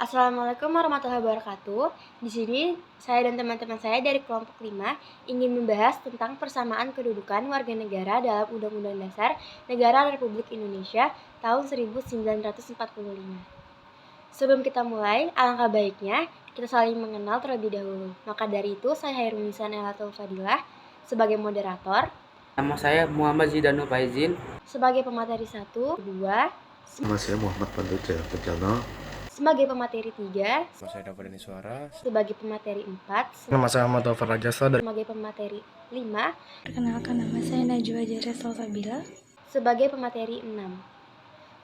Assalamualaikum warahmatullahi wabarakatuh. Di sini saya dan teman-teman saya dari kelompok 5 ingin membahas tentang persamaan kedudukan warga negara dalam Undang-Undang Dasar Negara Republik Indonesia tahun 1945. Sebelum kita mulai, alangkah baiknya kita saling mengenal terlebih dahulu. Maka dari itu, saya Hairunisa Elatul Fadilah sebagai moderator, Nama saya Muhammad Zidanul Faizin. sebagai pemateri 1, 2, Nama saya Muhammad Pandu Jaya Kencana. sebagai pemateri 3, Nama saya Dava Suara. sebagai pemateri 4, Nama saya Ahmad Taufar Rajasa dari sebagai pemateri 5, Perkenalkan, nama saya Najwa Jara Salsabila. sebagai pemateri 6.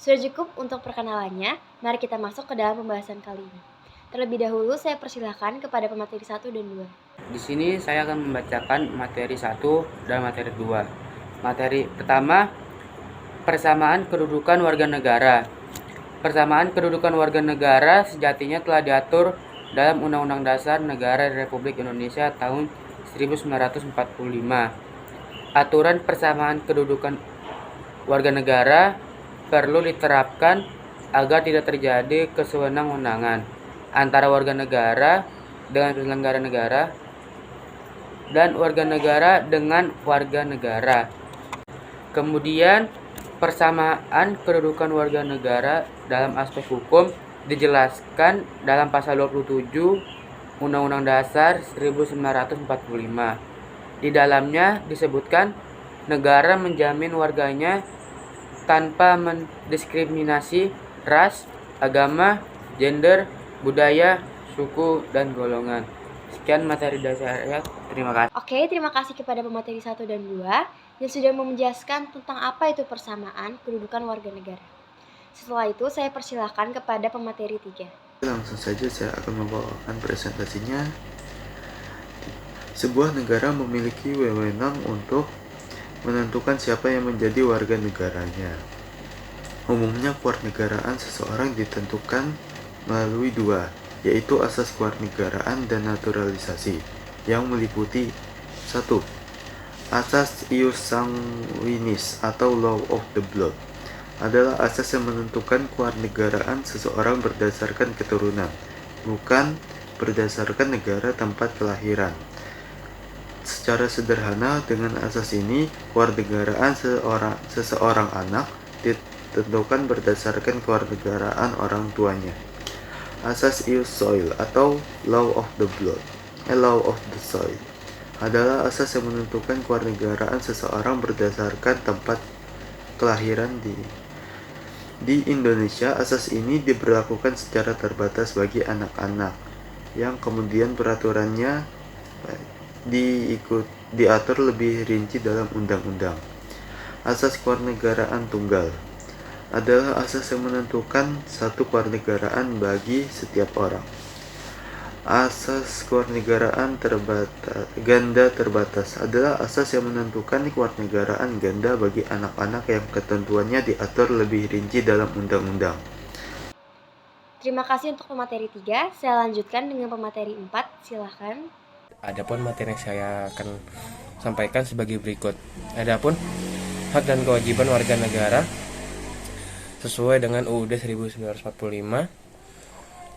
Sudah cukup untuk perkenalannya, mari kita masuk ke dalam pembahasan kali ini. Terlebih dahulu saya persilahkan kepada pemateri 1 dan 2. Di sini saya akan membacakan materi 1 dan materi 2. Materi pertama, persamaan kedudukan warga negara. Persamaan kedudukan warga negara sejatinya telah diatur dalam Undang-Undang Dasar Negara Republik Indonesia tahun 1945. Aturan persamaan kedudukan warga negara perlu diterapkan agar tidak terjadi kesewenang-wenangan antara warga negara dengan penyelenggara negara dan warga negara dengan warga negara. Kemudian, persamaan kedudukan warga negara dalam aspek hukum dijelaskan dalam pasal 27 Undang-Undang Dasar 1945. Di dalamnya disebutkan negara menjamin warganya tanpa mendiskriminasi ras, agama, gender, budaya, suku, dan golongan. Sekian materi dari saya. Terima kasih. Oke, terima kasih kepada pemateri 1 dan 2 yang sudah menjelaskan tentang apa itu persamaan kedudukan warga negara. Setelah itu saya persilahkan kepada pemateri 3. Langsung saja saya akan membawakan presentasinya. Sebuah negara memiliki wewenang untuk menentukan siapa yang menjadi warga negaranya. Umumnya kewarganegaraan seseorang ditentukan melalui dua, yaitu asas kewarganegaraan dan naturalisasi, yang meliputi 1. Asas ius sanguinis atau law of the blood adalah asas yang menentukan kewarganegaraan seseorang berdasarkan keturunan, bukan berdasarkan negara tempat kelahiran. Secara sederhana, dengan asas ini, kewarganegaraan seseorang anak ditentukan berdasarkan kewarganegaraan orang tuanya. Asas ius soil atau law of the soil adalah asas yang menentukan kewarganegaraan seseorang berdasarkan tempat kelahiran di Indonesia. Asas ini diberlakukan secara terbatas bagi anak-anak, yang kemudian peraturannya diatur lebih rinci dalam undang-undang. Asas kewarganegaraan tunggal adalah asas yang menentukan satu kewarganegaraan bagi setiap orang. Asas kewarganegaraan ganda terbatas adalah asas yang menentukan kewarganegaraan ganda bagi anak-anak yang ketentuannya diatur lebih rinci dalam undang-undang. Terima kasih untuk pemateri 3. Saya lanjutkan dengan pemateri 4. Silakan. Adapun materi yang saya akan sampaikan sebagai berikut. Adapun hak dan kewajiban warga negara sesuai dengan UUD 1945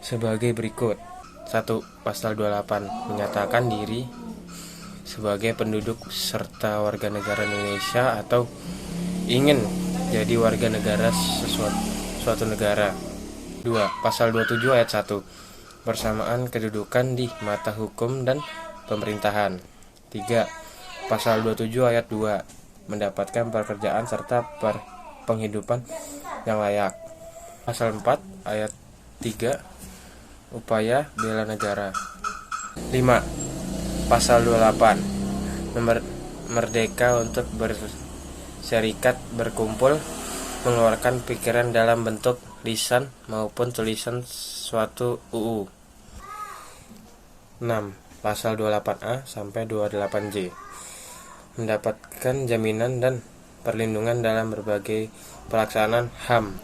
sebagai berikut. 1. Pasal 28 menyatakan diri sebagai penduduk serta warga negara Indonesia atau ingin jadi warga negara suatu negara. 2. Pasal 27 ayat 1 persamaan kedudukan di mata hukum dan pemerintahan. 3. Pasal 27 ayat 2 mendapatkan pekerjaan serta penghidupan yang layak. Pasal 4 ayat 3 upaya bela negara. 5. Pasal 28 merdeka untuk berserikat, berkumpul, mengeluarkan pikiran dalam bentuk lisan maupun tulisan suatu UU. 6. Pasal 28A sampai 28J mendapatkan jaminan dan perlindungan dalam berbagai pelaksanaan HAM.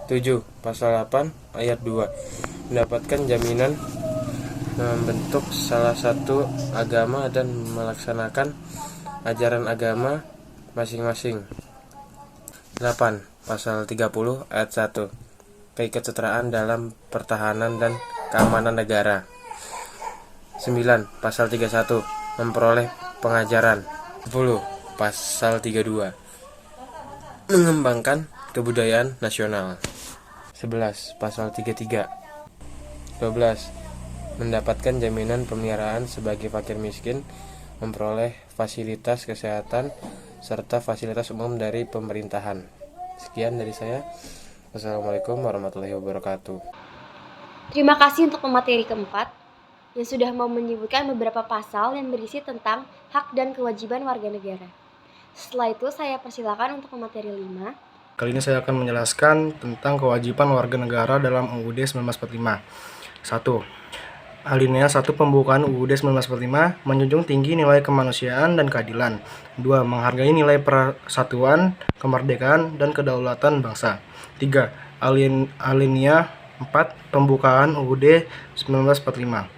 7. Pasal 8 ayat 2 mendapatkan jaminan membentuk salah satu agama dan melaksanakan ajaran agama masing-masing. 8. Pasal 30 ayat 1 keikutsertaan dalam pertahanan dan keamanan negara. 9. Pasal 31 memperoleh pengajaran. 10. Pasal 32 mengembangkan kebudayaan nasional. 11. Pasal 33 12. Mendapatkan jaminan pemeliharaan sebagai fakir miskin, memperoleh fasilitas kesehatan serta fasilitas umum dari pemerintahan. Sekian dari saya. Wassalamualaikum warahmatullahi wabarakatuh. Terima kasih untuk pemateri keempat yang sudah mau menyebutkan beberapa pasal yang berisi tentang hak dan kewajiban warga negara. Setelah itu saya persilakan untuk pemateri 5. Kali ini saya akan menjelaskan tentang kewajiban warga negara dalam UUD 1945. 1. Alinea 1 pembukaan UUD 1945 menjunjung tinggi nilai kemanusiaan dan keadilan. 2. Menghargai nilai persatuan, kemerdekaan, dan kedaulatan bangsa. 3. Alinea 4 pembukaan UUD 1945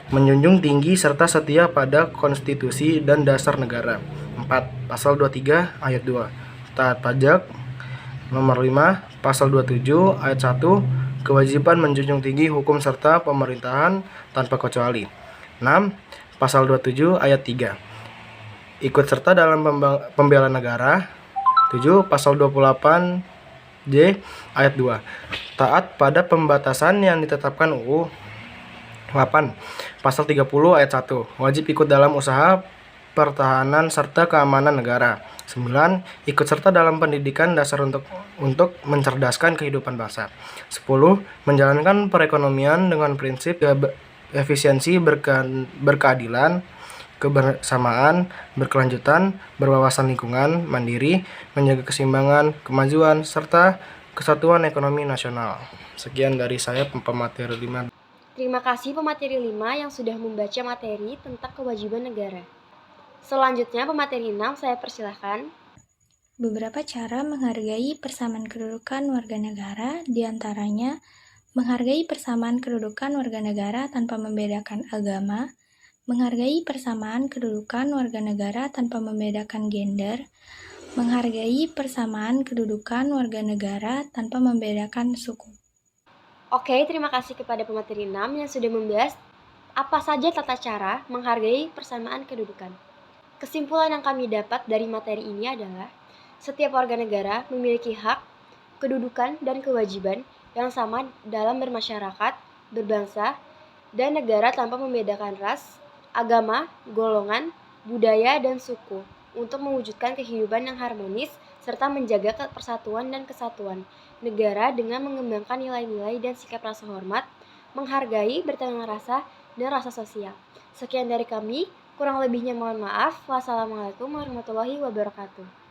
menjunjung tinggi serta setia pada konstitusi dan dasar negara. 4. Pasal 23 ayat 2 taat pajak. Nomor 5 pasal 27 ayat 1 kewajiban menjunjung tinggi hukum serta pemerintahan tanpa kecuali. 6. Pasal 27 ayat 3 ikut serta dalam pembelaan negara. 7. Pasal 28J ayat 2 taat pada pembatasan yang ditetapkan UU. 8. Pasal 30 ayat 1 wajib ikut dalam usaha pertahanan serta keamanan negara. 9. Ikut serta dalam pendidikan dasar untuk mencerdaskan kehidupan bangsa. 10. Menjalankan perekonomian dengan prinsip efisiensi, berkeadilan, kebersamaan, berkelanjutan, berwawasan lingkungan, mandiri, menjaga keseimbangan, kemajuan, serta kesatuan ekonomi nasional. Sekian dari saya pemateri 5. Terima kasih pemateri 5 yang sudah membaca materi tentang kewajiban negara. Selanjutnya pemateri 6 saya persilahkan. Beberapa cara menghargai persamaan kedudukan warga negara, diantaranya menghargai persamaan kedudukan warga negara tanpa membedakan agama, menghargai persamaan kedudukan warga negara tanpa membedakan gender, menghargai persamaan kedudukan warga negara tanpa membedakan suku. Oke, terima kasih kepada pemateri 6 yang sudah membahas apa saja tata cara menghargai persamaan kedudukan. Kesimpulan yang kami dapat dari materi ini adalah setiap warga negara memiliki hak, kedudukan, dan kewajiban yang sama dalam bermasyarakat, berbangsa, dan negara tanpa membedakan ras, agama, golongan, budaya, dan suku untuk mewujudkan kehidupan yang harmonis serta menjaga persatuan dan kesatuan negara dengan mengembangkan nilai-nilai dan sikap rasa hormat, menghargai, bertanggung rasa, dan rasa sosial. Sekian dari kami, kurang lebihnya mohon maaf. Wassalamualaikum warahmatullahi wabarakatuh.